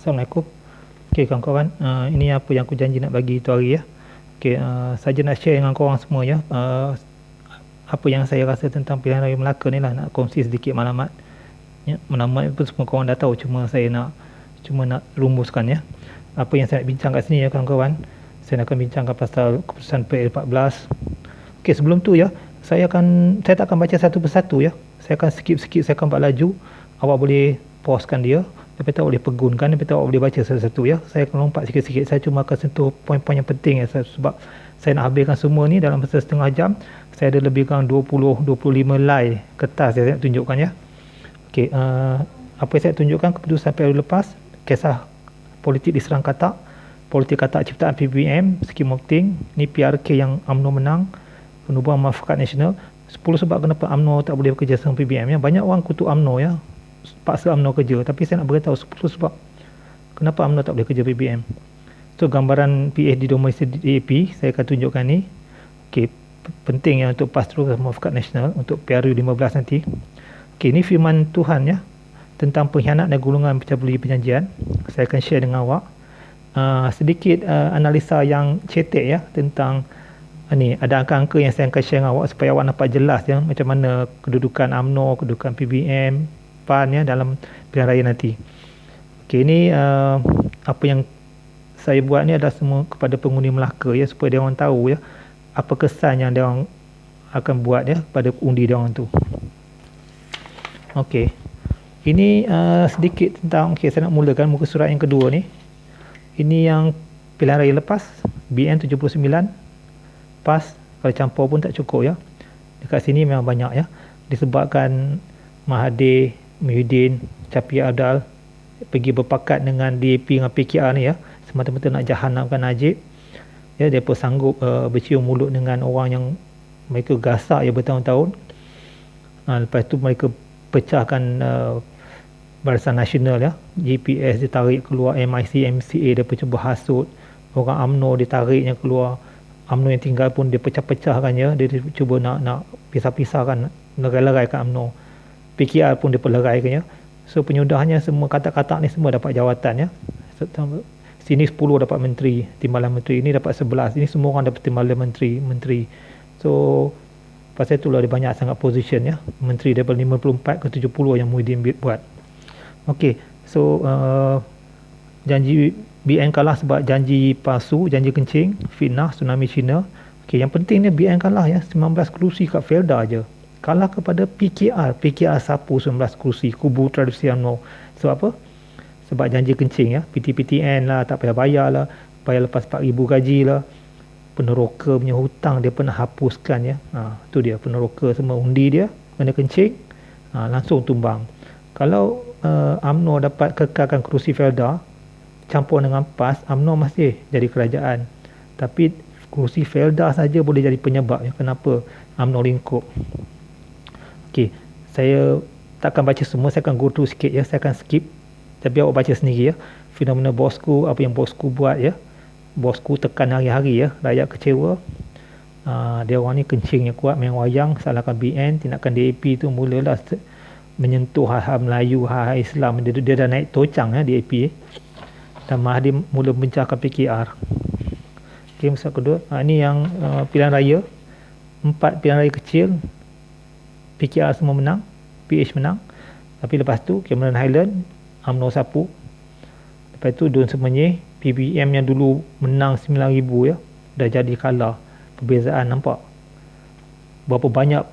Assalamualaikum. Okey kawan-kawan, ini apa yang aku janji nak bagi tu hari ya. Okey, saja nak share dengan korang semua ya. Apa yang saya rasa tentang pilihan raya Melaka ni lah, nak kongsi sedikit maklumat. Ya, maklumat itu semua korang dah tahu, cuma nak rumuskan ya. Apa yang saya nak bincang kat sini ya kawan-kawan. Saya akan bincangkan pasal keputusan PL14. Okey, sebelum tu ya, saya tak akan baca satu persatu ya. Saya akan skip, saya akan buat laju. Awak boleh pausekan dia. Lepas tu awak boleh pegunkan, lepas tu awak boleh baca satu-satu ya. Saya akan lompat sikit-sikit, saya cuma akan sentuh poin-poin yang penting ya. Sebab saya nak habiskan semua ni dalam masa setengah jam. Saya ada lebih kurang 20-25 line kertas yang saya nak tunjukkan ya. Okey, apa yang saya tunjukkan, keputusan PL lepas, kisah politik diserang katak, politik katak ciptaan PBM, skim opting, ni PRK yang UMNO menang, penubuhan muafakat nasional. 10 sebab kenapa UMNO tak boleh bekerja sama PBM ya. Banyak orang kutuk UMNO ya, paksa UMNO kerja, tapi saya nak beritahu 10 sebab kenapa UMNO tak boleh kerja PBM. So gambaran PhD domestik DAP saya akan tunjukkan ni. Okey, penting ya untuk pass through muafakat nasional untuk PRU 15 nanti. Okey, ni firman Tuhan ya tentang pengkhianat dan golongan pecah belah perjanjian. Saya akan share dengan awak sedikit analisa yang cetek ya tentang ni. Ada angka-angka yang saya akan share dengan awak supaya awak nampak jelas ya macam mana kedudukan UMNO, kedudukan PBM, PAN ya dalam pilihan raya nanti. Okey, ini apa yang saya buat ni adalah semua kepada pengundi Melaka ya, supaya dia orang tahu ya apa kesan yang dia orang akan buat ya pada undi dia orang tu. Okey. Ini sedikit tentang, saya nak mulakan muka surat yang kedua ni. Ini yang pilihan raya lepas, BN 79, PAS kalau campur pun tak cukup ya. Dekat sini memang banyak ya. Disebabkan Mahathir, Muhyiddin, Capi Abdal pergi berpakat dengan DAP dengan PKR ni ya, semata-mata nak jahanamkan Najib ya. Dia pun sanggup bercium mulut dengan orang yang mereka gasak ya bertahun-tahun. Lepas tu mereka pecahkan Barisan Nasional ya, GPS ditarik keluar, MIC, MCA dia pun cuba hasut, orang UMNO ditariknya keluar, UMNO yang tinggal pun dia pecah-pecahkan ya, dia cuba nak pisah-pisahkan, lerai-leraikan UMNO. PKR pun dia peleraikan ya. So penyudahnya semua katak-katak ni semua dapat jawatan ya. Sini 10 dapat menteri, timbalan menteri, ini dapat 11, ini semua orang dapat timbalan menteri. So pasal itulah dia banyak sangat position ya, menteri daripada 54 ke 70 yang Muhyiddin buat. Okey, so janji BN kalah sebab janji palsu, janji kencing, fitnah, tsunami Cina. Okey, yang penting ni BN kalah ya, 19 kerusi kat Felda je. Kalah kepada PKR sapu 19 kerusi, kubu tradisi UMNO. Sebab apa? Sebab janji kencing ya, PTPTN lah, tak payah bayar lah, bayar lepas 4,000 gaji lah. Peneroka punya hutang dia pernah hapuskan ya. Tu dia, peneroka semua undi dia kena kencing, langsung tumbang. Kalau UMNO dapat kekalkan kerusi Felda campur dengan PAS, UMNO masih jadi kerajaan. Tapi kerusi Felda saja boleh jadi penyebab ya kenapa UMNO lingkup. Okey, saya takkan baca semua, saya akan go through sikit ya, saya akan skip. Tapi awak baca sendiri ya. Fenomena Bosku, apa yang Bosku buat ya. Bosku tekan hari-hari ya, rakyat kecewa. Dia orang ni kencingnya kuat, main wayang, salahkan BN, tindakan DAP tu mulalah menyentuh hal-hal Melayu, hal-hal Islam. Dia dah naik tocang ya DAP. Dan Mahathir mula membencahkan PKR. Okey, masa kedua, ini yang pilihan raya. 4 pilihan raya kecil, PKR semua menang, PH menang. Tapi lepas tu Cameron Highland, UMNO sapu. Lepas tu Dun Semenyih, PBM yang dulu menang 9,000 ya, dah jadi kalah. Perbezaan nampak berapa banyak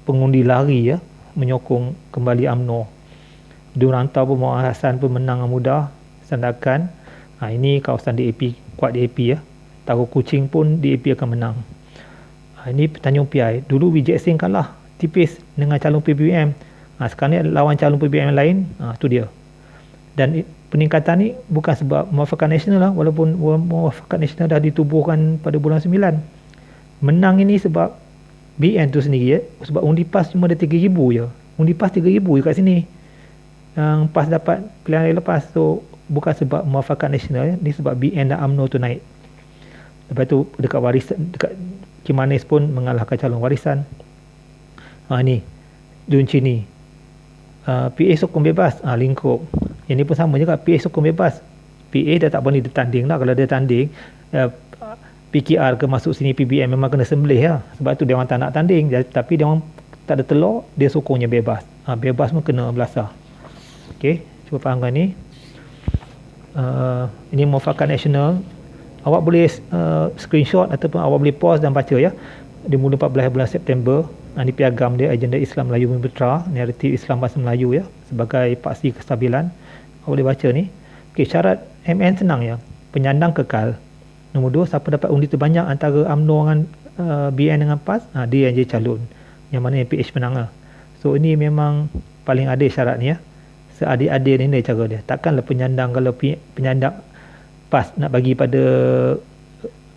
pengundi lari ya menyokong kembali UMNO. Dun Rantau pun, Muhammad Hassan pun menang mudah, sandakan. Ini kawasan DAP, kuat DAP ya. Taruh Kuching pun DAP akan menang. Ini Tanjung Piai, dulu Vijay Singh kalah tipis dengan calon PBM. Sekarang ni lawan calon PBM lain. Tu dia. Dan peningkatan ni bukan sebab muafakat nasional lah, walaupun muafakat nasional dah ditubuhkan pada bulan 9. Menang ini sebab BN tu sendiri ya. Sebab undi PAS cuma ada 3,000 je. Undi PAS 3,000 je kat sini. Yang PAS dapat pilihan raya lepas. So bukan sebab muafakat nasional ya. Ni sebab BN dan UMNO tu naik. Lepas tu dekat warisan, dekat Kimanis pun mengalahkan calon warisan. Ni Dun Chini, PA sokong bebas, lingkup. Yang ni pun sama juga, PA sokong bebas, PA dah tak boleh ditanding lah. Kalau dia tanding, PKR ke masuk sini PBM memang kena sembelih lah. Sebab tu dia orang tak nak tanding. Tapi dia orang tak ada telur, dia sokongnya bebas. Bebas pun kena belasah. Okey, cuba fahamkan ni. Ini Muafakat Nasional. Awak boleh screenshot ataupun awak boleh pause dan baca ya. Dia mula 14 bulan September. Ini piagam dia, Agenda Islam Melayu Membetra, naratif Islam Bahasa Melayu ya, sebagai paksi kestabilan. Awak boleh baca ni. Okey, syarat MN senang ya. Penyandang kekal. Nombor 2, siapa dapat undi terbanyak antara UMNO dengan BN dengan PAS, dia yang jadi calon. Yang mana MPH menang lah. So ini memang paling adil syarat ni ya. Seadil-adil ni cara dia. Takkanlah penyandang, kalau penyandang PAS nak bagi pada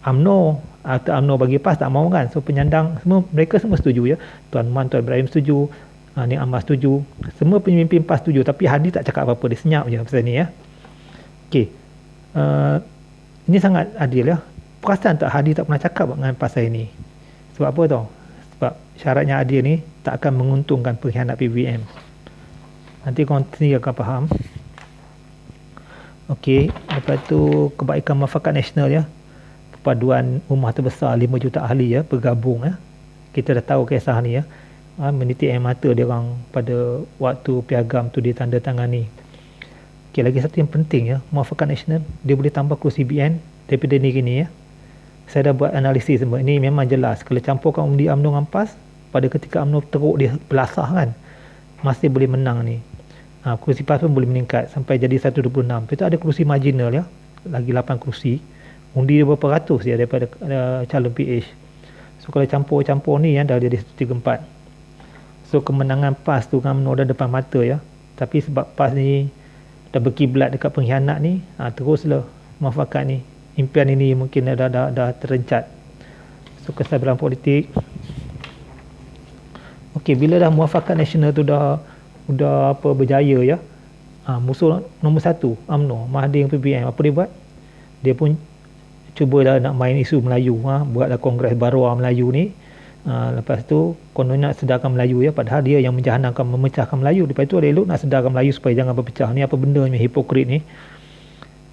UMNO atau UMNO bagi PAS, tak mau kan. So penyandang semua, mereka semua setuju ya. Tuan Man, Tuan Ibrahim setuju, Nik Ammar setuju, semua pemimpin PAS setuju. Tapi Hadi tak cakap apa-apa, dia senyap je pasal ni ya. Okey, ini sangat adil ya. Perasan tak Hadi tak pernah cakap dengan pasal ini? Sebab apa tau? Sebab syaratnya adil ni tak akan menguntungkan pengkhianat PBM. Nanti korang sendiri akan faham. Okey, lepas tu kebaikan Muafakat Nasional ya. Perpaduan ummah terbesar 5 juta ahli ya, bergabung ya. Kita dah tahu kisah ni ya. Menitik air mata dia orang pada waktu piagam tu ditandatangani. Okey, lagi satu yang penting ya, Muafakat Nasional, dia boleh tambah kursi BN daripada ni gini ya. Saya dah buat analisis semua. Ini memang jelas. Kalau campurkan undi UMNO dengan PAS, pada ketika UMNO teruk dia belasah kan, masih boleh menang ni. Kursi PAS pun boleh meningkat sampai jadi 126. Lepas tu ada kursi marginal ya, lagi 8 kursi. Undi dia berapa ratus ya daripada calon PH. So kalau campur-campur ni ya, dah jadi 134. So kemenangan PAS tu kan UMNO dah depan mata ya. Tapi sebab PAS ni dah berkiblat dekat pengkhianat ni, teruslah Muafakat ni, impian ini mungkin dah terencat. So kestabilan politik. Okey, bila dah Muafakat Nasional tu dah berjaya ya, musuh nombor 1 UMNO, Mahathir PBM, apa dia buat? Dia pun cubalah nak main isu Melayu, buatlah Kongres Barua Melayu ni. Lepas tu konon nak sedarkan Melayu ya, padahal dia yang menjahanamkan memecahkan Melayu. Lepas tu ada elok nak sedarkan Melayu supaya jangan berpecah. Ni apa benda ni, hipokrit ni.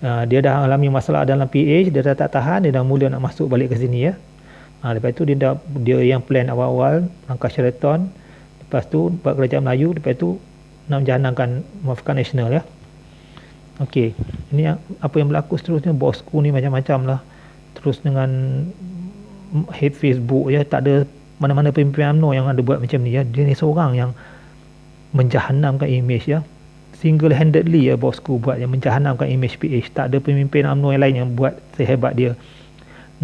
Dia dah alami masalah dalam PH, dia dah tak tahan, dia dah mula nak masuk balik ke sini ya. Lepas tu dia yang plan awal-awal langkah Sheraton. Lepas tu buat kerajaan Melayu, lepas tu nak menjahanamkan Muafakat Nasional ya. Okey, ini apa yang berlaku seterusnya. Bosku ni macam-macam lah. Terus dengan hate Facebook ya, tak ada mana-mana pemimpin UMNO yang ada buat macam ni ya. Dia ni seorang yang menjahanamkan image ya. Single-handedly ya bosku buat, yang menjahanamkan image PH. Tak ada pemimpin UMNO yang lain yang buat sehebat dia.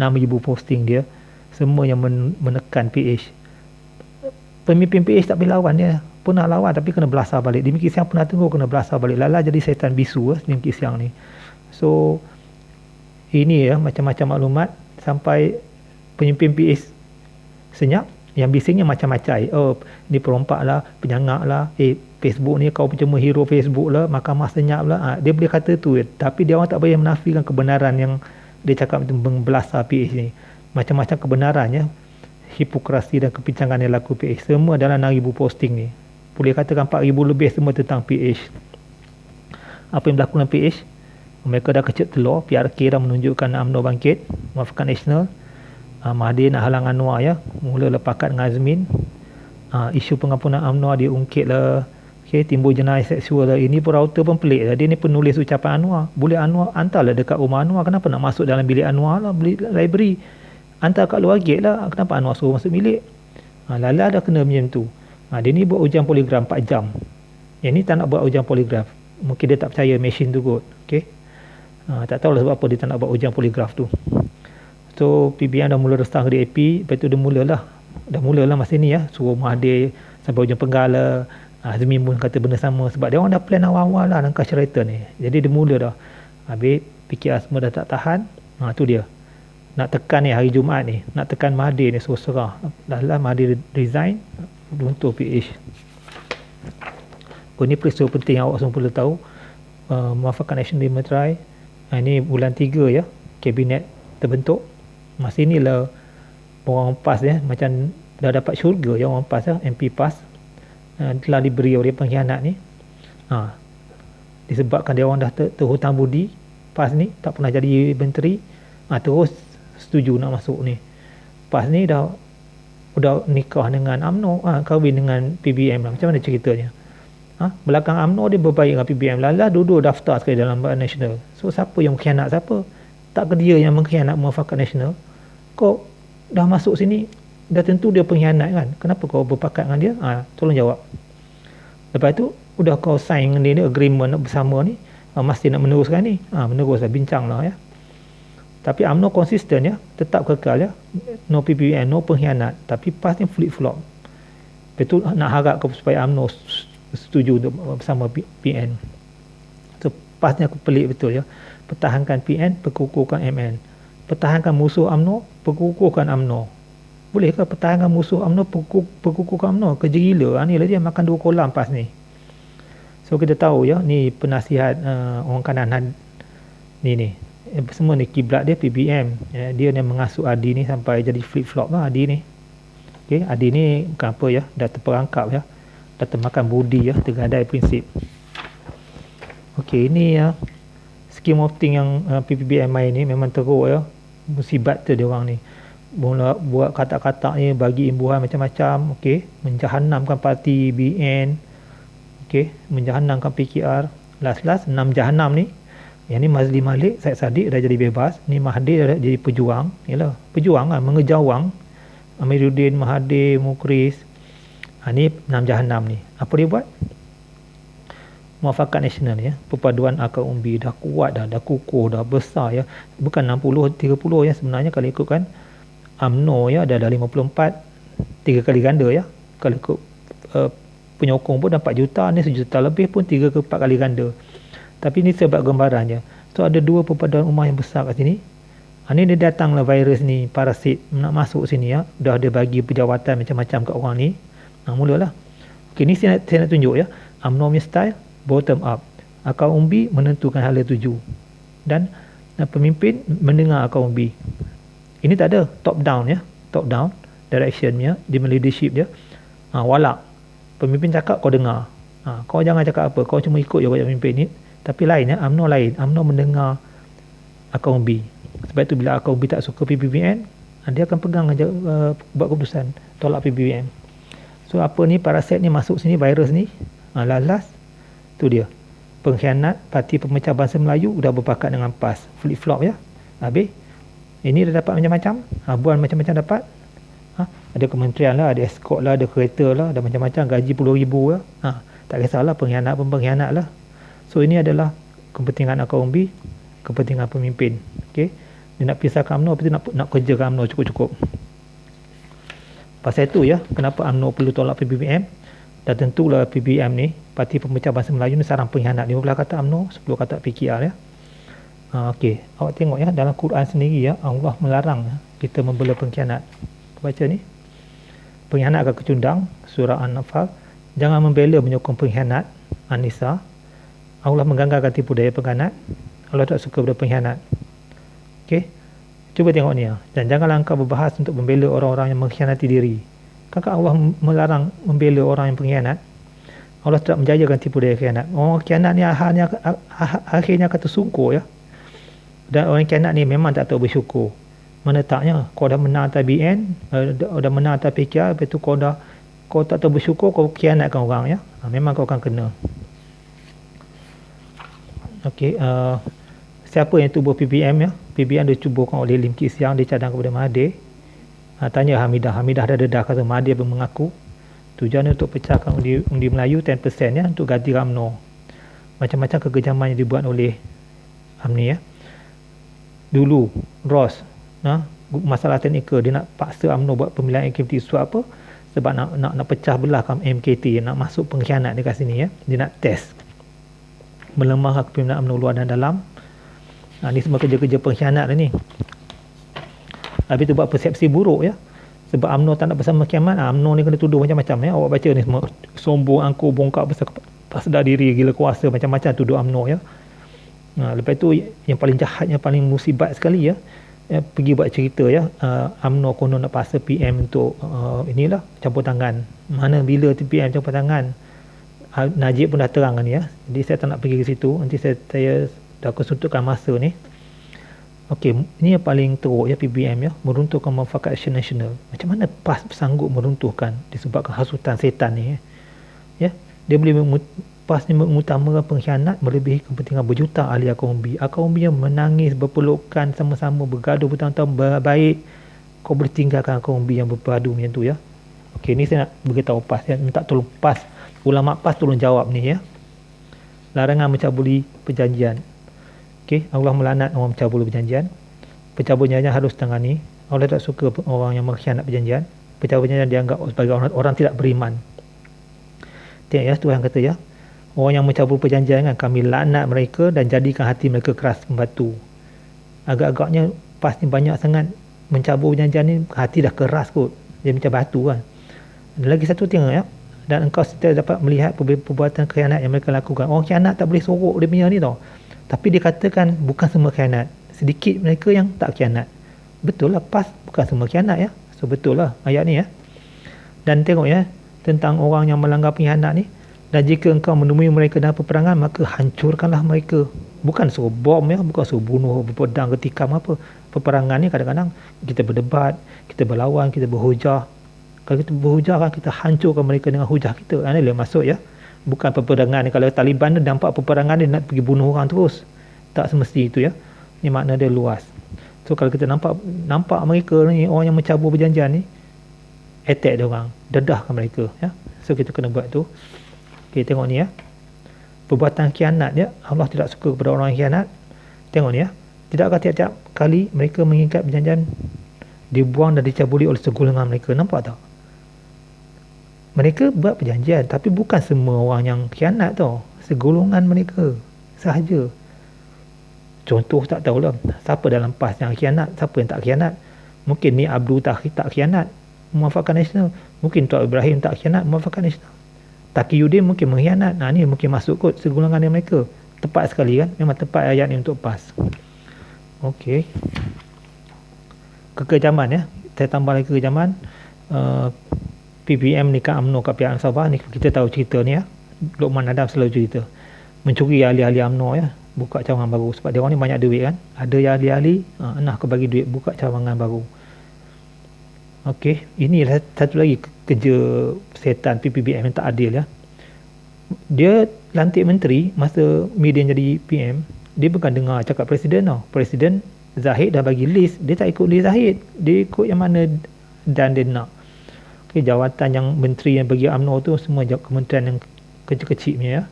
Nama ibu posting dia, semua yang menekan PH. Pemimpin PH tak boleh lawan dia. Pernah lawan tapi kena belasah balik. Dim Kee Siang pernah tengok kena belasah balik. Lala jadi setan bisu Dim Kee Siang ni. So ini ya macam-macam maklumat sampai pemimpin PH senyap. Yang bisingnya macam-macam. Oh, ni perompak lah, penyangak lah. Facebook ni kau cuma hero Facebook lah, Mahkamah senyap lah. Dia boleh kata tu. Tapi dia orang tak boleh menafikan kebenaran yang dia cakap itu belasah PH ni. Macam-macam kebenaran ya. Hipokrasi dan kepincangan yang laku PH. Semua dalam 6,000 posting ni. Boleh katakan 4,000 lebih semua tentang PH. Apa yang berlaku dengan PH? Mereka dah kecil telur. PRK dah menunjukkan UMNO bangkit. Muafakat Nasional. Mahathir nak halang Anwar ya. Mula lepakat dengan Azmin. Isu pengampunan UMNO diungkit lah. Okay, timbul jenayah seksual lah. Ini pun router pun pelik lah. Dia ni penulis ucapan Anwar. Boleh Anwar hantarlah dekat rumah Anwar. Kenapa nak masuk dalam bilik Anwar lah, bilik library? Hantar kat luar gate lah. Kenapa Anwar suruh masuk bilik? Lala dah kena macam tu. Dia ni buat ujian poligraf 4 jam. Yang ni tak nak buat ujian poligraf. Mungkin dia tak percaya mesin tu kot. Okay? Tak tahulah sebab apa dia tak nak buat ujian poligraf tu. So PBN dah mula restang ke DAP. Lepas tu dah mulalah masa ni ya. Suruh Mahathir sampai ujung penggal lah. Azmin pun kata benda sama. Sebab dia orang dah plan awal-awal lah langkah Sheraton ni. Jadi dia mula dah. Habis PKR semua dah tak tahan. Tu dia. Nak tekan ni hari Jumaat ni. Nak tekan Mahathir ni suruh serah. Dah lah Mahathir resign. Runtuh PH. Ini peristiwa penting awak semua perlu tahu. Muafakat Nasional Dimetrai. Ini bulan 3 ya. Kabinet terbentuk. Masa inilah orang PAS ya, macam dah dapat syurga ya orang PAS ya, MP PAS telah diberi oleh pengkhianat ni. Disebabkan dia orang dah terhutang budi, PAS ni tak pernah jadi menteri, terus setuju nak masuk ni. PAS ni dah nikah dengan UMNO, kahwin dengan PBM lah. Macam mana ceritanya? Belakang UMNO dia berbaik dengan PBM, lalah duduk daftar sekali dalam Badan Nasional. So siapa yang mengkhianat siapa? Tak ke dia yang mengkhianat Muafakat Nasional? Kau dah masuk sini, dah tentu dia pengkhianat kan? Kenapa kau berpakat dengan dia? Tolong jawab. Lepas tu udah kau sign dengan dia agreement bersama ni, mesti nak meneruskan ni, meneruslah, bincang lah ya. Tapi UMNO konsisten ya, tetap kekal ya, no PBM, no pengkhianat. Tapi PAS ni flip flop. Betul, nak harap supaya UMNO setuju untuk bersama PN. So PAS ni aku pelik betul ya. Pertahankan PN, perkukuhkan MN. Pertahankan musuh UMNO, perkukuhkan UMNO. Bolehkah pertahankan musuh UMNO, perkukuhkan UMNO? Kerja gila. Ni lah dia makan 2 kolam PAS ni. So kita tahu ya, ni penasihat orang kanan ni. Semua ni kiblat dia PBM. Dia yang mengasuh Adi ni sampai jadi flip flop lah Adi ni. Okay, Adi ni bukan apa ya, dah terperangkap ya, dah termakan budi ya, tergadai prinsip. Okay, ini ya scheme of thing yang PBM main ni memang teruk ya, musibat tu dia orang ni. Mula buat kata-kata ni, bagi imbuhan macam-macam, okey, menjahanamkan parti BN, okey, menjahanamkan PKR. Last 6 jahanam ni. Yang ni Mazli Malik, Syed Saddiq dah jadi bebas, ni Mahathir dah jadi pejuang. Yalah, pejuang kan, mengejar wang. Amiruddin, Mahathir, Mukris. Ni 6 jahanam ni. Apa dia buat? Muafakat Nasional ya, perpaduan akar umbi dah kuat dah kukuh dah besar ya. Bukan 60-30 ya sebenarnya kalau ikutkan UMNO ya, ada 54, 3 kali ganda ya. Kalau ikut penyokong pun dah 4 juta, ni 1 juta lebih pun 3 ke 4 kali ganda. Tapi ni sebab gambarannya. So ada 2 perpaduan ummah yang besar kat sini. Ni dia datanglah virus ni, parasit nak masuk sini ya. Dah ada bagi pejawatan macam-macam kat orang ni. Mulalah. Okey, ni saya nak tunjuk ya. UMNO punya style bottom up. Akar umbi menentukan hala tuju. Dan pemimpin mendengar akar umbi. Ini tak ada top down ya. Top down directionnya, di leadership dia. Walak. Pemimpin cakap kau dengar. Kau jangan cakap apa, kau cuma ikut je pemimpin ni. Tapi lain ya, UMNO lain. UMNO mendengar akar umbi. Sebab itu bila akar umbi tak suka PBN, dia akan pegang aja buat keputusan tolak PBN. So apa ni, parasit ni masuk sini, virus ni. Last tu dia. Pengkhianat Parti Pemecah Bangsa Melayu dah berpakat dengan PAS. Flip flop ya. Habis ini dah dapat macam-macam. Buan macam-macam dapat. Ada kementerian lah, ada escort lah, ada kereta lah, ada macam-macam, gaji puluh ribu lah. Tak kisahlah, pengkhianat pun pengkhianat lah. So ini adalah kepentingan akar umbi, kepentingan pemimpin. Okay? Dia nak pisahkan UMNO, lepas tu nak kerjakan UMNO cukup-cukup. Pasal itu ya, kenapa UMNO perlu tolak PBM. Dan tentulah PBM ni, Parti Pemecah Bangsa Melayu ni sarang pengkhianat. 15 kata UMNO, 10 kata PKR ya. Okey, awak tengok ya, dalam Quran sendiri ya, Allah melarang kita membela pengkhianat. Baca ni. Pengkhianat akan kecundang, surah An-Nafal. Jangan membela menyokong pengkhianat, An-Nisa. Allah mengganggarkan tipu daya pengkhianat. Allah tak suka pada pengkhianat. Okey. Cuba tengok ni ya. Dan janganlah engkau berbahas untuk membela orang-orang yang mengkhianati diri. Kakak Allah melarang membela orang yang pengkhianat. Allah tidak menjayakan tipu daya khianat. Orang khianat ni akhirnya akan tersungkur ya. Dan orang khianat ni memang tak tahu bersyukur. Mana taknya kau dah menang atas BN, dah menang atas PKR, lepas tu kau tak tahu bersyukur, kau khianatkan orang ya. Memang kau akan kena. Okey, siapa yang tubuh PBM ya? PBM ditubuhkan oleh Lim Kit Siang, dicadang kepada Mahathir. Tanya Hamidah dah dedah kata Mahathir pun mengaku tujuannya untuk pecahkan undi Melayu 10% ya, untuk ganti UMNO. Macam-macam kekejaman yang dibuat oleh UMNO ya. Dulu Ross masalah teknikal, dia nak paksa UMNO buat pemilihan MKT sebab apa? Sebab nak pecah belah MKT, nak masuk pengkhianat dekat sini ya. Dia nak test melemahkan kepimpinan UMNO luar dan dalam. Ni semua kerja-kerja pengkhianat ni. Habis tu buat persepsi buruk ya. Sebab UMNO tak nak bersama kiamat, UMNO ni kena tuduh macam-macam ya. Awak baca ni semua sombong, angkuh, bongkak, bersedar diri, gila kuasa, macam-macam tuduh UMNO ya. Lepas tu yang paling jahat, yang paling musibat sekali ya, pergi buat cerita ya, UMNO konon nak paksa PM untuk inilah campur tangan. Mana bila PM campur tangan, Najib pun dah terang ni ya. Jadi saya tak nak pergi ke situ. Nanti saya dah kesuntukan masa ni. Okey, ini yang paling teruk ya, PBM ya, meruntuhkan muafakat action nasional. Macam mana PAS sanggup meruntuhkan disebabkan hasutan setan ni ya? Dia boleh PAS ni mengutamakan pengkhianat melebihi kepentingan berjuta ahli akaumbi. Akaumbi yang menangis, berpelukan sama-sama, bergaduh bertahun-tahun baik. Kau boleh tinggalkan akaumbi yang berpadu macam tu ya. Okey, ni saya nak beritahu PAS ya, minta tolong PAS, ulama PAS tolong jawab ni ya. Larangan mencabuli perjanjian. Okey, Allah melaknat orang mencabul perjanjian. Pencabul perjanjian harus tangani. Allah tak suka orang yang mengkhianat perjanjian. Pencabul perjanjian dianggap sebagai orang tidak beriman. Tengok ya, Tuhan kata ya, orang yang mencabul perjanjian kan, kami laknat mereka dan jadikan hati mereka keras membatu. Agak-agaknya PAS ni banyak sangat mencabul perjanjian ni, hati dah keras kot. Dia macam batu kan. Dan lagi satu tengok ya, dan engkau setiap dapat melihat perbuatan khianat yang mereka lakukan. Orang khianat tak boleh sorok dia punya ni tau. Tapi dikatakan bukan semua khianat. Sedikit mereka yang tak khianat. Betul lah, PAS bukan semua khianat ya. So betul lah ayat ni ya. Dan tengok ya, tentang orang yang melanggar pengkhianat ni. Dan jika engkau menemui mereka dalam peperangan, maka hancurkanlah mereka. Bukan suruh bom ya, bukan suruh bunuh, berpedang, ketikam apa. Peperangan ni kadang-kadang kita berdebat, kita berlawan, kita berhujah. Kalau kita berhujah kan, kita hancurkan mereka dengan hujah kita. Ini lah maksud ya. Bukan peperangan ni. Kalau Taliban ni nampak peperangan dia nak pergi bunuh orang terus. Tak semesti itu ya. Ini makna dia luas. So kalau kita nampak mereka ni, orang yang mencabur perjanjian ni, attack dia orang, dedahkan mereka ya. So kita kena buat tu. Okey, tengok ni ya. Perbuatan khianat dia, Allah tidak suka kepada orang yang khianat. Tengok ni ya. Tidakkah tiap-tiap kali mereka mengikat perjanjian dibuang dan dicabuli oleh segolongan mereka? Nampak tak? Mereka buat perjanjian, tapi bukan semua orang yang khianat tau. Segolongan mereka sahaja. Contoh tak tahulah siapa dalam PAS yang khianat, siapa yang tak khianat. Mungkin ni Abdul tak khianat, muafakat nasional. Mungkin Tuan Ibrahim tak khianat, muafakat nasional. Taqiyuddin mungkin mengkhianat. Nah ni mungkin masuk kot segolongan yang mereka. Tepat sekali kan? Memang tepat ayat ni untuk PAS. Okey. Kekejaman ya. Saya tambah lagi kekejaman. PBM ni kan UMNO kat pihak Sabah ni, kita tahu cerita ni ya. Luqman Adam selalu cerita. Mencuri ahli-ahli UMNO ya. Buka cawangan baru. Sebab dia orang ni banyak duit kan. Ada yang ahli-ahli, nak ke bagi duit, buka cawangan baru. Okey. Inilah satu lagi kerja setan PBM yang tak adil ya. Dia lantik menteri, masa Median jadi PM, dia bukan dengar cakap Presiden tau. Presiden Zahid dah bagi list, dia tak ikut list Zahid. Dia ikut yang mana dan dia nak. Jawatan yang menteri yang bagi UMNO tu semua kementerian yang kecil-kecil punya ya.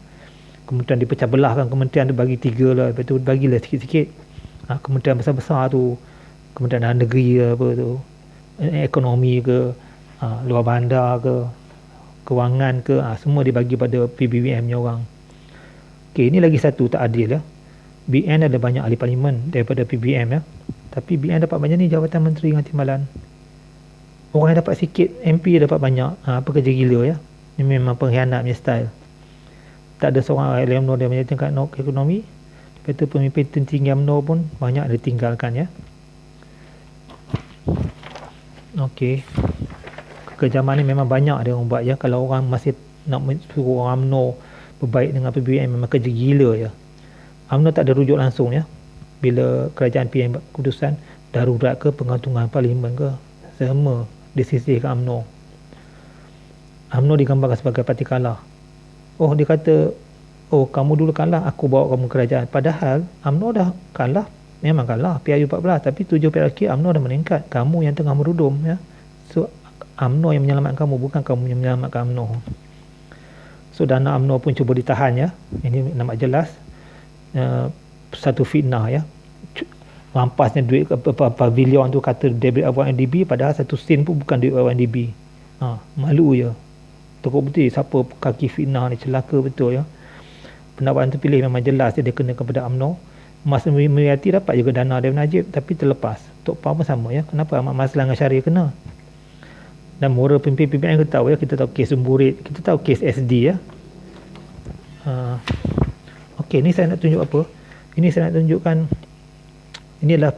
Kementerian dipecah belahkan, kementerian tu bagi 3 lah, lepas tu bagilah sikit-sikit. Kementerian besar-besar tu, kementerian dalam negeri ke apa tu, ekonomi ke, luar bandar ke, kewangan ke, semua dibagi pada PBBM nya orang. Okey, ini lagi satu tak adil ya. BN ada banyak ahli parlimen daripada PBM ya. Tapi BN dapat banyak ni jawatan menteri dengan timbalan. Orang yang dapat sikit, MP dapat banyak. Pekerja gila ya. Ini memang pengkhianat punya style. Tak ada seorang ahli UMNO dia menjadi tingkat ekonomi. Lepas tu pemimpin tertinggi UMNO pun banyak ditinggalkan ya. Okey. Kekejaman ni memang banyak dia orang buat ya. Kalau orang masih nak suruh orang UMNO berbaik dengan PBM, memang kerja gila ya. UMNO tak ada rujuk langsung ya. Bila kerajaan PM buat keputusan darurat ke pengantungan parlimen ke, semua disisihkan UMNO. UMNO digambarkan sebagai parti kalah. Oh, dia kata, oh kamu dulu kalah, aku bawa kamu kerajaan. Padahal UMNO dah kalah, memang kalah PRU 14, tapi 7 PRQ UMNO dah meningkat. Kamu yang tengah merudum ya. So UMNO yang menyelamatkan kamu, bukan kamu yang menyelamatkan UMNO. So dana UMNO pun cuba ditahan ya. Ini nampak jelas satu fitnah ya. Rampasnya duit pavilion tu kata debit YNDB, padahal satu sen pun bukan duit YNDB. Malu je. Teruk betul siapa kaki fitnah ni, celaka betul ya. Pendapatan terpilih memang jelas dia kena kepada UMNO. Mas Muriati dapat juga dana dari Najib tapi terlepas. Tok Pa pun sama ya. Kenapa Ahmad Maslan dengan Syariah kena? Dan moral pemimpin PBN kita tahu ya, kita tahu kes Semburit, kita tahu kes SD ya. Okey, ni saya nak tunjuk apa? Ini saya nak tunjukkan, ini adalah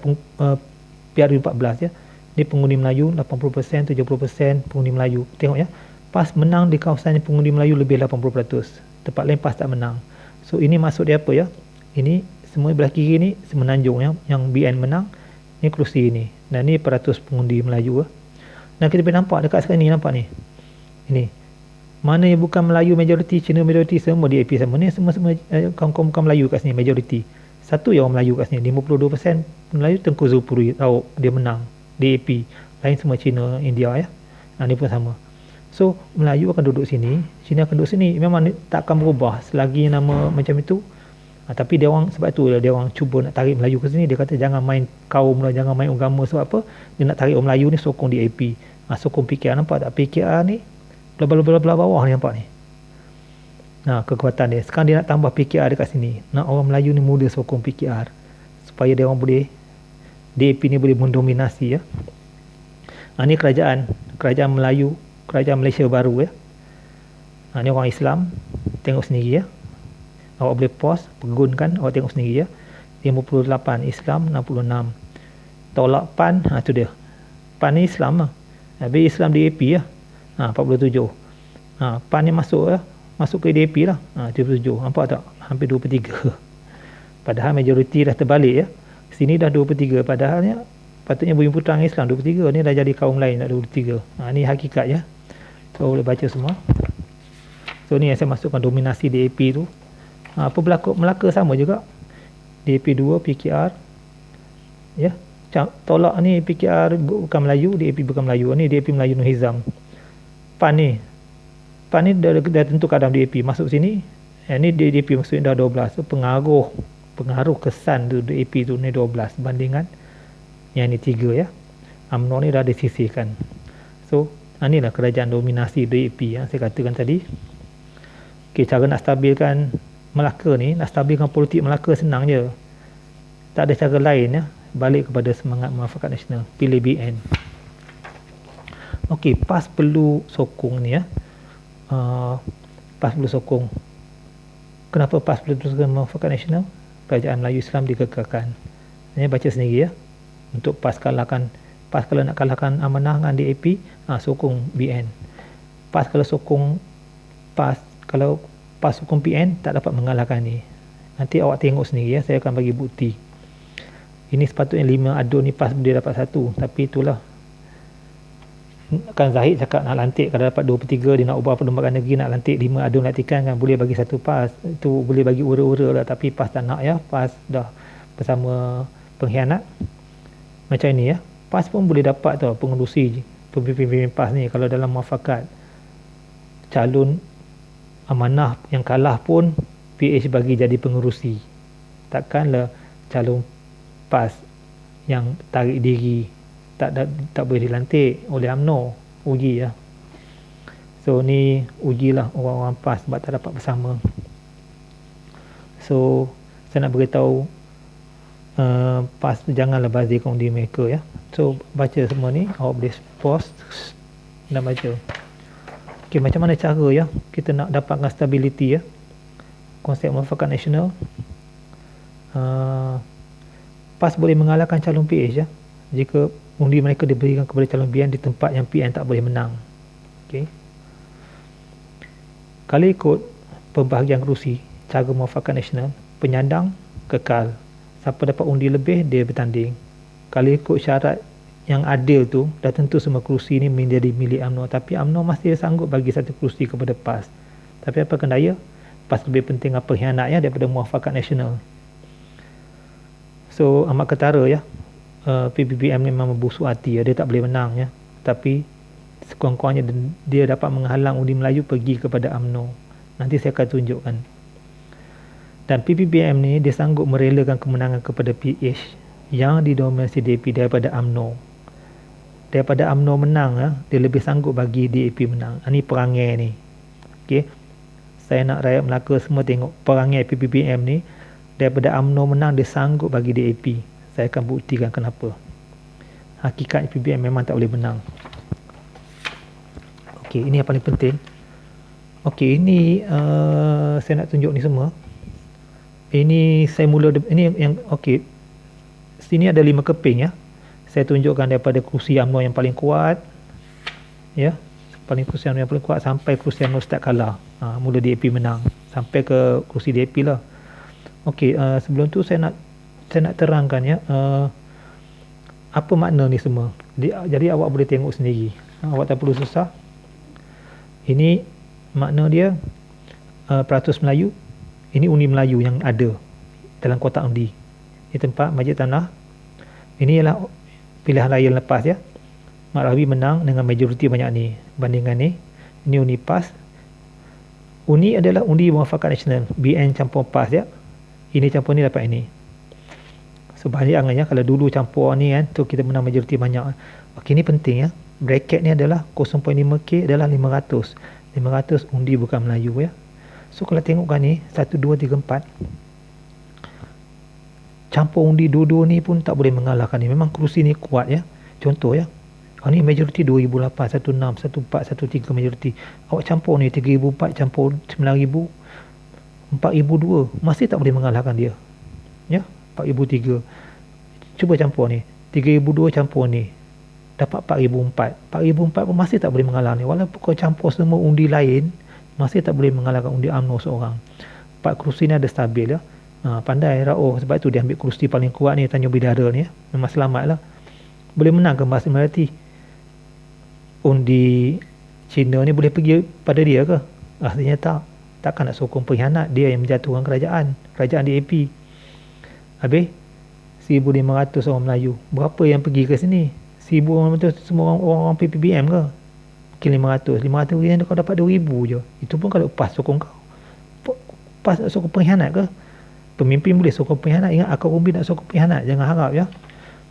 PRU 14 ya. Ini pengundi Melayu 80%, 70% pengundi Melayu. Tengok ya. PAS menang di kawasan pengundi Melayu lebih 80%. Tempat lain PAS tak menang. So ini maksud dia apa ya? Ini semua belah kiri ni semenanjung yang BN menang, ni kerusi ni. Dan ni peratus pengundi Melayu lah. Dan kita boleh nampak dekat sekarang ni, nampak ni. Ini. Mana yang bukan Melayu majoriti, Cina majoriti, semua DAP sama. Ni semua kaum-kaum bukan Melayu kat sini majoriti. Satu yang orang Melayu kat sini, 52% Melayu. Tengku Zulkifli tahu dia menang DAP. Lain semua Cina, India ya. Ni pun sama. So Melayu akan duduk sini, Cina akan duduk sini. Memang tak akan berubah selagi nama macam itu. Tapi dia orang, sebab tu dia orang cuba nak tarik Melayu ke sini. Dia kata jangan main kaum lah, jangan main agama. Sebab apa? Dia nak tarik orang Melayu ni sokong DAP. Sokong PKR. Nampak tak? PKR ni belah bawah ni, nampak ni. Kekuatan dia. Sekarang dia nak tambah PKR dekat sini. Nak orang Melayu ni mula sokong PKR. Supaya dia orang boleh, DAP ni boleh mendominasi ya. Ni kerajaan Melayu, kerajaan Malaysia baru ya. Ni orang Islam. Tengok sendiri ya. Awak boleh pause, pegunkan, awak tengok sendiri ya. 58 Islam, 66 tolak PAN. Tu dia. PAN ni Islam lah. Habis Islam DAP ya. 47. PAN ni masuk ya. Masuk ke DAP lah. 77. Nampak tak? Hampir 2/3. Padahal majoriti dah terbalik ya. Sini dah 2/3. Padahalnya patutnya Bumi Putra Islam 2/3. Ni dah jadi kaum lain dah 2/3. Ni hakikat ya. So boleh baca semua. So ni yang saya masukkan dominasi DAP tu. Apa berlaku Melaka sama juga. DAP 2 PKR ya. Tolak ni PKR bukan Melayu, DAP bukan Melayu. Ni DAP Melayu Nur Hizam. PAN ni dah tentu kadang DAP masuk sini. Ni DAP maksudnya dah 12. So pengaruh kesan tu DAP tu ni 12 bandingan yang ni 3 ya. UMNO ni dah disisihkan. So inilah kerajaan dominasi DAP yang saya katakan tadi. Cara nak stabilkan Melaka ni, nak stabilkan politik Melaka senang je. Tak ada cara lain ya. Balik kepada semangat muafakat nasional. Pilih BN. PAS perlu sokong ni ya. PAS perlu sokong. Kenapa PAS perlu sokong muafakat nasional? Kerajaan Melayu Islam dikekalkan. Ini baca sendiri ya. Untuk PAS kalau nak kalahkan amanah dengan DAP, sokong BN. PAS kalau sokong PAS, kalau PAS sokong PN tak dapat mengalahkan ni. Nanti awak tengok sendiri ya, saya akan bagi bukti. Ini sepatutnya 5 adun ni PAS boleh dapat 1, tapi itulah. Kan Zahid cakap nak lantik, kalau dapat 2/3 dia nak ubah perlembagaan negeri, nak lantik 5 adun lantikan kan, boleh bagi 1 PAS. Itu boleh bagi ura-ura lah, tapi PAS tak nak ya. PAS dah bersama pengkhianat. Macam ini ya. PAS pun boleh dapat tau pengurusi pemimpin PAS ni. Kalau dalam muafakat calon amanah yang kalah pun PH bagi jadi pengurusi. Takkanlah calon PAS yang tarik diri tak boleh dilantik oleh UMNO. Uji ya. So ni ujilah orang-orang PAS sebab tak dapat bersama. So saya nak beritahu PAS janganlah bazirkan undi mereka ya. So baca semua ni, awak boleh pause dan baca. Macam mana cara ya kita nak dapatkan stability ya, konsep muafakat nasional. PAS boleh mengalahkan calon PH ya jika undi mereka diberikan kepada calon BN di tempat yang PN tak boleh menang. Kalau ikut pembahagian kerusi cara muafakat nasional, penyandang kekal, siapa dapat undi lebih dia bertanding. Kalau ikut syarat yang adil tu, dah tentu semua kerusi ni menjadi milik UMNO, tapi UMNO masih sanggup bagi 1 kerusi kepada PAS. Tapi apa kendaya, PAS lebih penting pengkhianatnya daripada muafakat nasional. So amat ketara ya. PBBM ni memang membusuk hati ya, dia tak boleh menang ya, tapi sekurang-kurangnya dia dapat menghalang undi Melayu pergi kepada UMNO. Nanti saya akan tunjukkan. Dan PBBM ni dia sanggup merelakan kemenangan kepada PH yang didominasi DAP daripada UMNO. Daripada UMNO menang ya, dia lebih sanggup bagi DAP menang. Ini perangai ni. Saya nak rakyat Melaka semua tengok perangai PBBM ni. Daripada UMNO menang, dia sanggup bagi DAP. Saya akan buktikan kenapa. Hakikat PBBM memang tak boleh menang. Ini yang paling penting. Ini saya nak tunjuk ni semua. Ini saya mula, ini yang sini ada 5 keping ya. Saya tunjukkan daripada kerusi UMNO yang paling kuat ya, kerusi UMNO yang paling kuat sampai kerusi UMNO start kalah. Mula DAP menang sampai ke kerusi DAP lah. Okey, sebelum tu saya nak terangkan ya, apa makna ni semua. Jadi awak boleh tengok sendiri. Awak tak perlu susah. Ini makna dia, peratus Melayu. Ini undi Melayu yang ada dalam kotak undi. Ini tempat Majlis Tanah. Ini ialah pilihan raya lepas ya. Mat Rahwi menang dengan majoriti banyak ni. Bandingan ni, ini undi PAS. Undi adalah undi Muafakat Nasional, BN campur PAS ya. Ini campur ni dapat ini. So bayangan ya, kalau dulu campur ni kan, tu kita menang majoriti banyak. Okey, ni penting ya. Bracket ni adalah 0.5K adalah 500. 500 undi bukan Melayu ya. So kalau tengokkan ni 1, 2, 3, 4, campur undi dua-dua ni pun tak boleh mengalahkan ni. Memang kerusi ni kuat ya. Contoh ya, ni majoriti 2008, 16, 14, 13 majoriti. Awak campur ni 3004 campur 9000, 4002, masih tak boleh mengalahkan dia ya. 4003, cuba campur ni 3002 campur ni dapat 4004. 4004 pun masih tak boleh mengalahkan ni. Walaupun kau campur semua undi lain, masih tak boleh mengalahkan undi UMNO seorang. 4 kerusi ni ada stabil ya. Pandai Raoh, sebab tu dia ambil kerusi paling kuat ni, Tanjung Bidara ni ya. Memang selamat lah. Boleh menang ke Mas Melati? Undi Cina ni boleh pergi pada dia ke? Rasanya tak. Takkan nak sokong pengkhianat. Dia yang menjatuhkan kerajaan DAP. Habis 1,500 orang Melayu. Berapa yang pergi ke sini? 1,000 orang tu semua orang PPBM ke? Mungkin 500 yang kau dapat 2,000 je. Itu pun kalau PAS sokong kau. PAS nak sokong pengkhianat ke? Pemimpin boleh sokong pengkhianat. Ingat, akar umbi nak sokong pengkhianat. Jangan harap ya.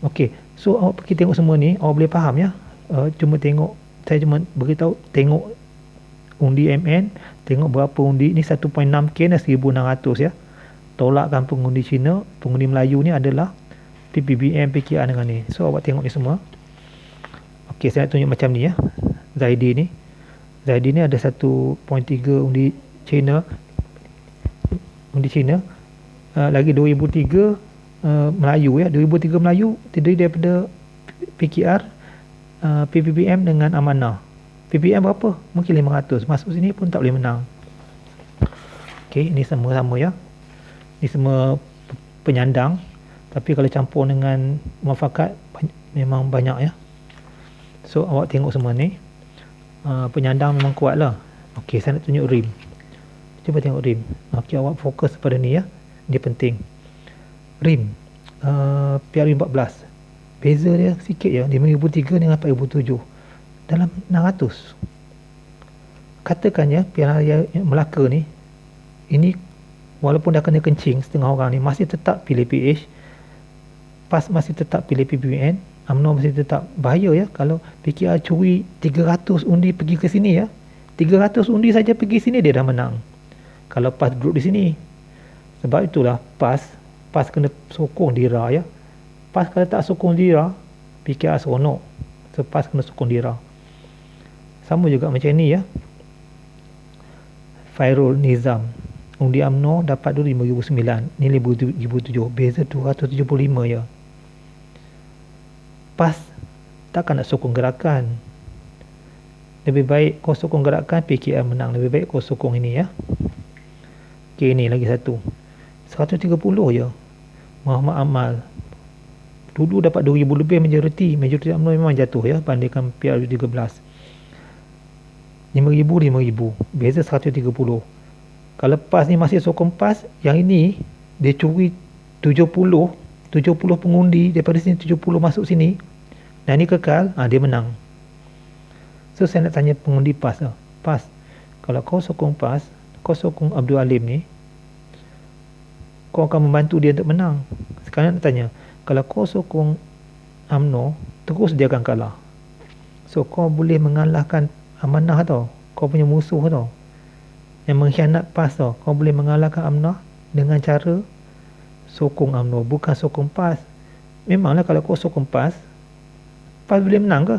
Okey, so awak pergi tengok semua ni, awak boleh faham ya. Saya cuma beritahu, tengok undi MN, tengok berapa undi ni. 1.6K dan 1,600 ya. Tolakkan pengundi Cina, pengundi Melayu ni adalah PPBM, PKR dengan ni. So awak tengok ni semua. Okey, saya nak tunjuk macam ni ya. Zaidi ni ada 1.3 undi Cina. Lagi 2003 Melayu ya. 2003 Melayu terdiri daripada PKR, PPBM dengan Amanah. PPBM berapa? Mungkin 500. Masuk sini pun tak boleh menang. Okey, ini sama-sama ya. Ini semua penyandang. Tapi kalau campur dengan Muafakat, memang banyak ya. So awak tengok semua ni, penyandang memang kuat lah. Okey, saya nak tunjuk rim. Cuba tengok rim. Okey, awak fokus pada ni ya. Ini penting. Rim, PRU 14. Beza dia sikit ya, 5,003 dengan 4,007. Dalam 600. Katakan ya, Pilihan Raya Melaka ni, ini walaupun dah kena kencing setengah orang ni, masih tetap pilih PH. PAS masih tetap pilih PBN. UMNO masih tetap. Bahaya ya kalau PKR curi 300 undi pergi ke sini ya. 300 undi saja pergi sini dia dah menang. Kalau PAS duduk di sini. Sebab itulah PAS kena sokong DIRA ya. PAS kalau tak sokong DIRA, PKR seronok. So PAS kena sokong DIRA. Sama juga macam ni ya. Fairul Nizam, undi UMNO dapat dulu 5,009, ni 5,007, beza 275 ya. PAS takkan nak sokong gerakan. Lebih baik kau sokong gerakan, PKR menang. Lebih baik kau sokong ini ya. Okey, ni lagi satu, 130 je. Muhammad Amal dulu dapat 2,000 lebih majoriti UMNO memang jatuh ya, bandingkan PRU 13. 5,000, beza 130. Kalau PAS ni masih sokong PAS, yang ini dia curi 70 pengundi daripada sini, 70 masuk sini, dan ni kekal, dia menang. So saya nak tanya pengundi PAS lah. PAS, kalau kau sokong PAS, kau sokong Abdul Alim ni, kau akan membantu dia untuk menang. Sekarang nak tanya, kalau kau sokong UMNO, terus dia akan kalah. So kau boleh mengalahkan Amanah tau, kau punya musuh tau, yang mengkhianat PAS tau. Kau boleh mengalahkan UMNO dengan cara sokong UMNO, bukan sokong PAS. Memanglah kalau kau sokong PAS boleh menang ke?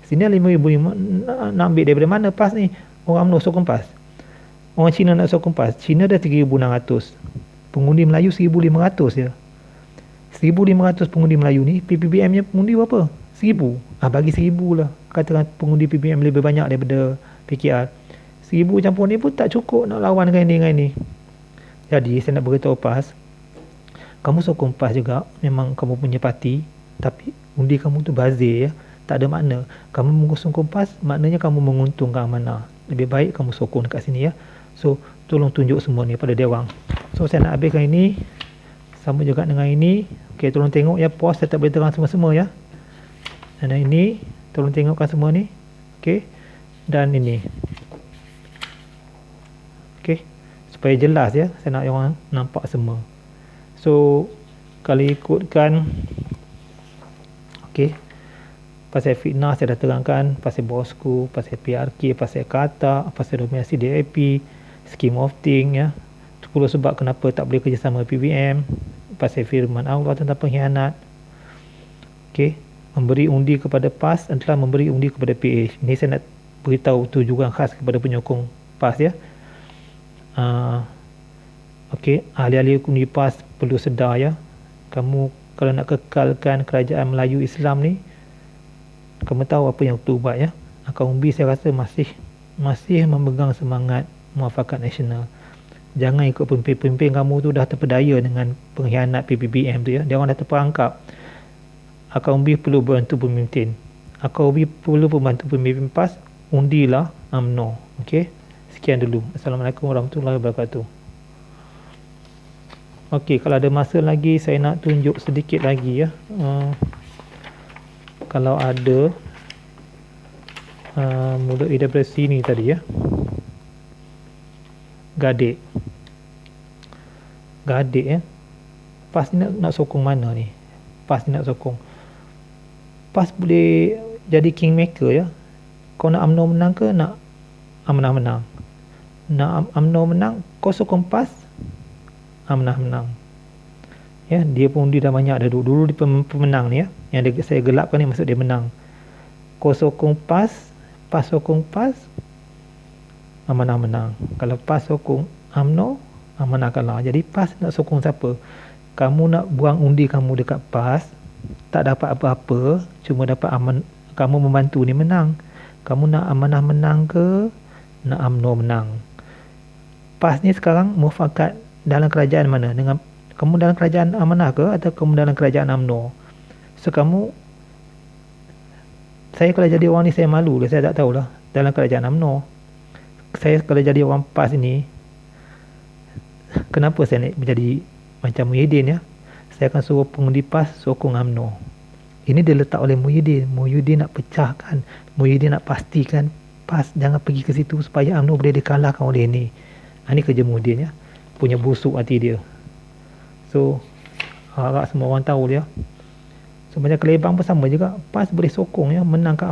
Sini 5,000 nak ambil daripada mana PAS ni? Orang UMNO sokong PAS, orang Cina nak sokong PAS. Cina dah 3,600, pengundi Melayu 1,500 je. 1,500 pengundi Melayu ni, PPBM nya pengundi berapa? 1,000. Bagi 1,000 lah. Katakan pengundi PPBM lebih banyak daripada PKR. 1,000 campur ni pun tak cukup nak lawan dengan ini. Jadi saya nak beritahu PAS, kamu sokong PAS juga, memang kamu punya parti, tapi undi kamu tu bazir ya, tak ada makna. Kamu sokong PAS, maknanya kamu menguntungkan Amanah. Lebih baik kamu sokong dekat sini ya. So, tolong tunjuk semua ni pada dewan. So, saya nak habiskan ini. Sama juga dengan ini. Okey, tolong tengok ya, pos saya tak boleh terang semua-semua ya. Dan ini, tolong tengokkan semua ni. Okey. Dan ini. Okey. Supaya jelas ya, saya nak orang nampak semua. So, kalau ikutkan, okey, pasal fitnah saya dah terangkan, pasal bosku, pasal PRK, pasal kata, pasal dominasi DAP, scheme of thing ya, 10 sebab kenapa tak boleh kerjasama PBM, pasal firman Allah tentang pengkhianat. Okey, memberi undi kepada PAS adalah memberi undi kepada PH. Ini saya nak beritahu tujuan khas kepada penyokong PAS ya. Okey, ahli-ahli undi PAS perlu sedar ya. Kamu kalau nak kekalkan kerajaan Melayu Islam ni, kamu tahu apa yang perlu buat ya. Akal umbi saya rasa masih memegang semangat muafakat nasional. Jangan ikut pemimpin-pemimpin kamu tu dah terpedaya dengan pengkhianat PBBM tu ya. Dia orang dah terperangkap. Akal umbi perlu bantu pemimpin. Akal umbi perlu membantu pemimpin PAS. Undilah UMNO. Okey. Sekian dulu. Assalamualaikum warahmatullahi wabarakatuh. Okey, kalau ada masa lagi saya nak tunjuk sedikit lagi ya. Kalau ada mulut lidah bersih ni tadi ya. Gadik ya. PAS ni nak sokong mana ni? PAS ni nak sokong. PAS boleh jadi kingmaker ya. Kau nak UMNO menang ke nak Amanah menang? Nak UMNO menang, kau sokong PAS, Amanah menang. Ya, dia pun undi dah banyak dah. Dulu dia pemenang ni ya. Yang saya gelapkan ni maksud dia menang. Kau sokong PAS, PAS sokong PAS, Amanah menang. Kalau PAS sokong UMNO, Amanah kalah. Jadi PAS nak sokong siapa? Kamu nak buang undi kamu dekat PAS, tak dapat apa-apa, cuma dapat kamu membantu ni menang. Kamu nak Amanah menang ke nak UMNO menang? PAS ni sekarang mufakat dalam kerajaan mana? Dengan kamu dalam kerajaan Amanah ke atau kamu dalam kerajaan UMNO? So saya kalau jadi orang ni saya malu lah, saya tak tahulah dalam kerajaan UMNO. Saya kalau jadi orang PAS ni, kenapa saya nak menjadi macam Muhyiddin ya? Saya akan suruh pengundi PAS sokong UMNO. Ini diletak oleh Muhyiddin. Muhyiddin nak pecahkan, Muhyiddin nak pastikan PAS jangan pergi ke situ supaya UMNO boleh dikalahkan oleh ini. Ini kerja Muhyiddin ya. Punya busuk hati dia. So, harap semua orang tahu ya. Sebenarnya Kelebang pun sama juga. PAS boleh sokong ya, menangkan